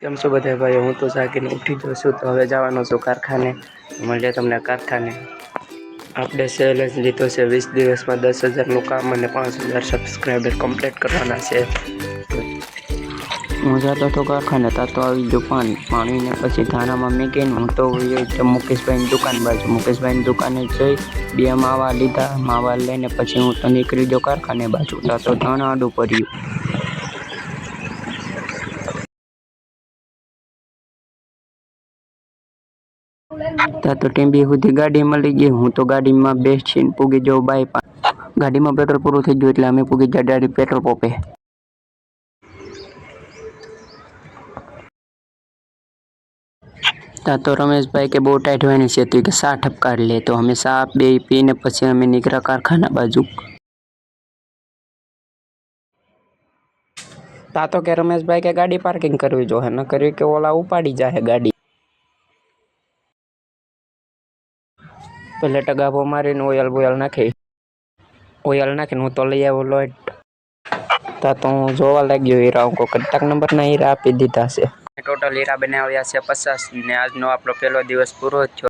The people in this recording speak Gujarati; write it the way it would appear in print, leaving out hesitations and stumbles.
કેમ છો બધા ભાઈ? હું તો જાગીને ઉઠી ગયો છું, તો હવે જવાનો છું કારખાને. મળીએ તમને કારખાને. આપણે ચેલેન્જ લીધો છે 20 દિવસમાં 10,000નું કામ અને 5,000 સબસ્ક્રાઈબર કમ્પ્લીટ કરવાના છે. હું જતો હતો કારખાને, તો આવી ગયો પાણીને પછી ધાણામાં મેકીને હું તો મુકેશભાઈની દુકાન બાજુ મુકેશભાઈની દુકાને જઈ 2 માવા લીધા. માવા લઈને પછી હું તો નીકળી ગયો કારખાને બાજુ. તો ધાણા આડું પડ્યું. તો ટીમ્બી સુધી ગાડી મળી ગઈ. હું તો ગાડીમાં બેસીને પૂગી જાઉં બાઈક. ગાડીમાં પેટ્રોલ પૂરું થઈ ગયું એટલે અમે પૂગી ગયા ડાયરેક્ટ પેટ્રોલ પંપે. તો રમેશભાઈ કે બહુ ટાઈટ હોવાની છે તો કે સા ઠપકાર લે, તો અમે સા બે પીને પછી અમે નીકળ્યા કારખાના બાજુ. તો કે રમેશભાઈ કે ગાડી પાર્કિંગ કરવી જોઈએ, ન કરવી કે ઓલા ઉપાડી જાય ગાડી. પેલે ટગાભો મારીને ઓયલ નાખીને હું તો લઈ આવ્યો લોટ. તો હું જોવા લાગ્યો હીરા કંટાક નંબરના હીરા આપી દીધા છે. ટોટલ હીરા બનાવ્યા છે 50 ને આજનો આપણો પહેલો દિવસ પૂરો થયો.